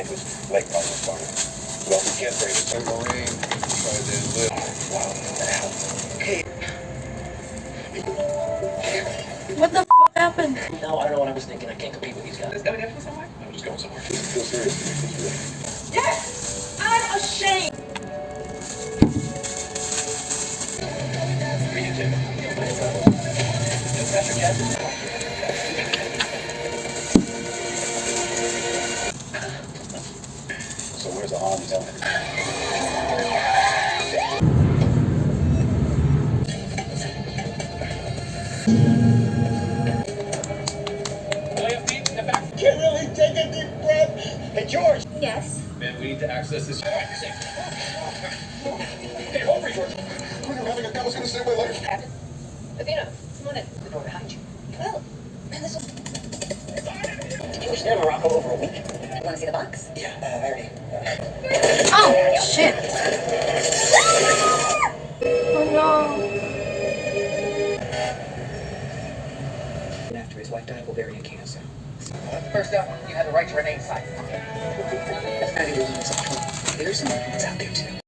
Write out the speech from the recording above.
campus, like on the farm. Well, we can't break it. So Marine tried to live. Wow. Hey. What the f happened? No, I don't know what I was thinking. I can't compete with these guys. Is going somewhere? I'm just going somewhere. Feel serious. Yes! I'm ashamed! Read it, Tim. Professor Jess. So where's the harm zone? Can't really take a deep breath. Hey, George. Yes. Man, we need to access this. Hey, hold me, George. We're having a conversation. Stay away later. Captain. Athena, come on in. The door behind you. Oh, man, this will... You were still in Morocco over a week. You want to see the box? Yeah, I already. Oh, shit. Oh, no. After his wife died of ovarian cancer. First up, you have the right to remain silent. That's not even sexual. There's some things out there too.